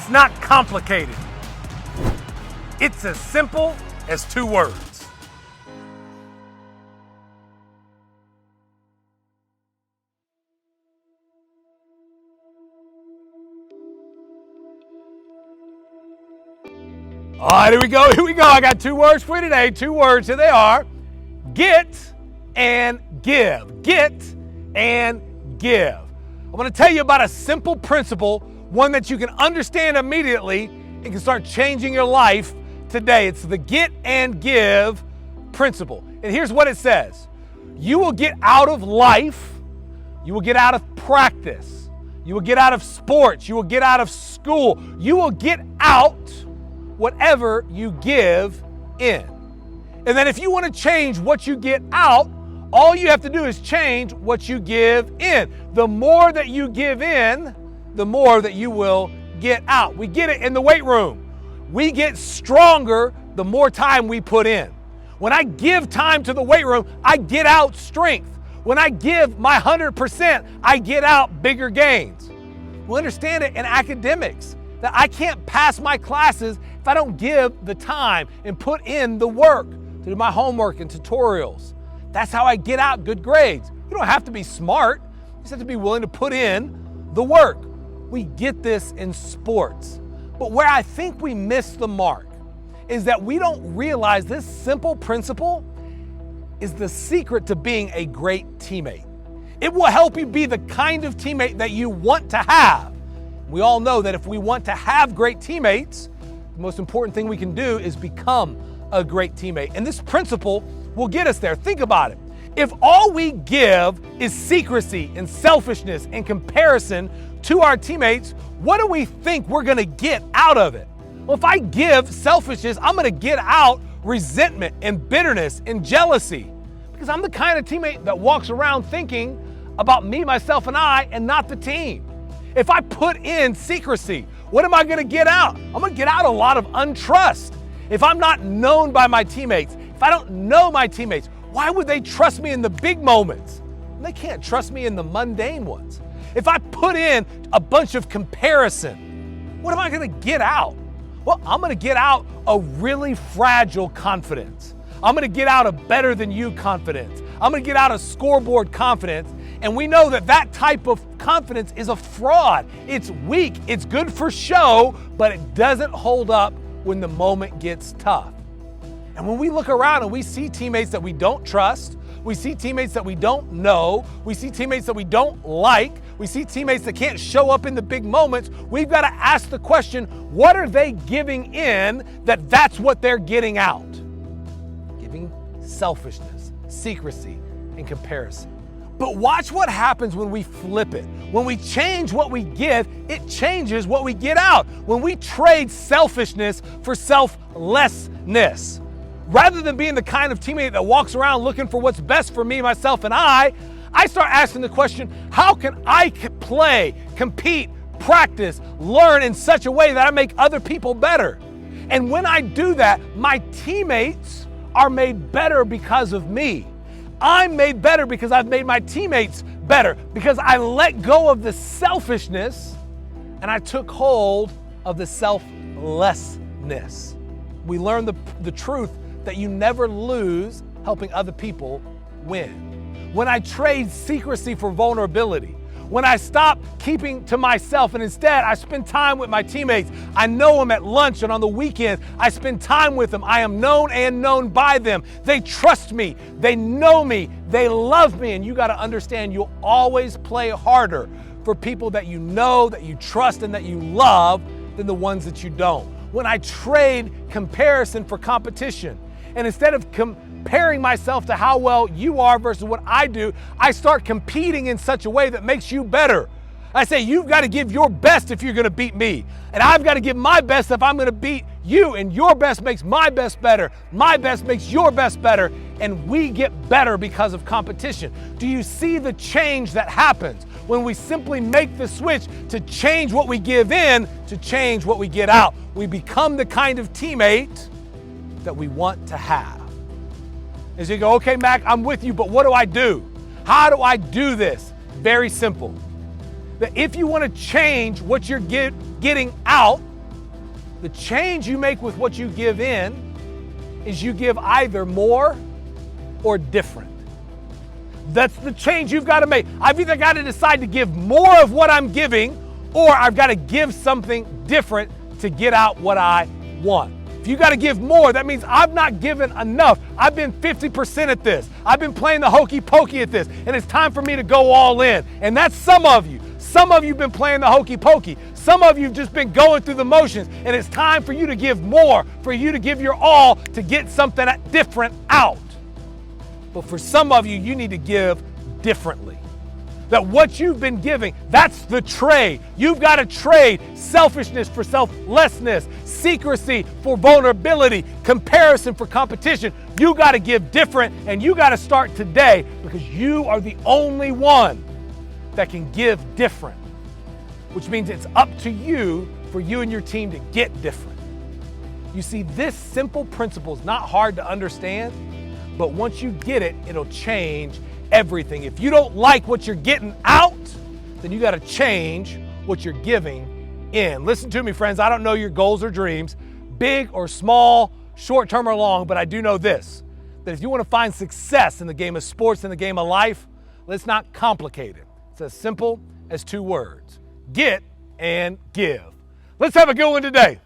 It's not complicated. It's as simple as 2 words. All right, here we go. I got 2 words for you today. 2 words, here they are. Get and give. Get and give. I want to tell you about a simple principle, one that you can understand immediately and can start changing your life today. It's the get and give principle. And here's what it says. You will get out of life, you will get out of practice, you will get out of sports, you will get out of school, you will get out whatever you give in. And then if you want to change what you get out, all you have to do is change what you give in. The more that you give in, the more that you will get out. We get it in the weight room. We get stronger the more time we put in. When I give time to the weight room, I get out strength. When I give my 100%, I get out bigger gains. We understand it in academics, that I can't pass my classes if I don't give the time and put in the work to do my homework and tutorials. That's how I get out good grades. You don't have to be smart. You just have to be willing to put in the work. We get this in sports. But where I think we miss the mark is that we don't realize this simple principle is the secret to being a great teammate. It will help you be the kind of teammate that you want to have. We all know that if we want to have great teammates, the most important thing we can do is become a great teammate. And this principle will get us there. Think about it. If all we give is secrecy and selfishness and comparison to our teammates, what do we think we're gonna get out of it? Well, if I give selfishness, I'm gonna get out resentment and bitterness and jealousy, because I'm the kind of teammate that walks around thinking about me, myself, and I, and not the team. If I put in secrecy, what am I gonna get out? I'm gonna get out a lot of untrust. If I'm not known by my teammates, if I don't know my teammates, why would they trust me in the big moments? They can't trust me in the mundane ones. If I put in a bunch of comparison, what am I gonna get out? Well, I'm gonna get out a really fragile confidence. I'm gonna get out a better than you confidence. I'm gonna get out a scoreboard confidence. And we know that that type of confidence is a fraud. It's weak, it's good for show, but it doesn't hold up when the moment gets tough. And when we look around and we see teammates that we don't trust, we see teammates that we don't know, we see teammates that we don't like, we see teammates that can't show up in the big moments, we've got to ask the question, what are they giving in that's what they're getting out? Giving selfishness, secrecy, and comparison. But watch what happens when we flip it. When we change what we give, it changes what we get out. When we trade selfishness for selflessness. Rather than being the kind of teammate that walks around looking for what's best for me, myself, and I start asking the question, how can I play, compete, practice, learn in such a way that I make other people better? And when I do that, my teammates are made better because of me. I'm made better because I've made my teammates better, because I let go of the selfishness and I took hold of the selflessness. We learn the truth that you never lose helping other people win. When I trade secrecy for vulnerability, when I stop keeping to myself and instead I spend time with my teammates, I know them at lunch and on the weekends, I spend time with them. I am known and known by them. They trust me, they know me, they love me, and you gotta understand you'll always play harder for people that you know, that you trust, and that you love than the ones that you don't. When I trade comparison for competition, and instead of comparing myself to how well you are versus what I do, I start competing in such a way that makes you better. I say, you've got to give your best if you're going to beat me. And I've got to give my best if I'm going to beat you. And your best makes my best better. My best makes your best better. And we get better because of competition. Do you see the change that happens when we simply make the switch to change what we give in to change what we get out? We become the kind of teammate that we want to have. As you go, okay, Mac, I'm with you, but what do I do? How do I do this? Very simple. That if you want to change what you're getting out, The change you make with what you give in is you give either more or different. That's the change you've got to make. I've either got to decide to give more of what I'm giving, or I've got to give something different to get out what I want. If you got to give more, that means I've not given enough. I've been 50% at this. I've been playing the hokey pokey at this, and it's time for me to go all in. And that's some of you. Some of you have been playing the hokey pokey. Some of you have just been going through the motions, and it's time for you to give more, for you to give your all to get something different out. But for some of you, you need to give differently. That what you've been giving, that's the trade. You've got to trade selfishness for selflessness, secrecy for vulnerability, comparison for competition. You got to give different, and you got to start today, because you are the only one that can give different, which means it's up to you for you and your team to get different. You see, this simple principle is not hard to understand, but once you get it, it'll change everything. If you don't like what you're getting out, then you got to change what you're giving in. Listen to me, friends. I don't know your goals or dreams, big or small, short-term or long, but I do know this, that if you want to find success in the game of sports, in the game of life, let's not complicate it. It's as simple as two words: get and give. Let's have a good one today.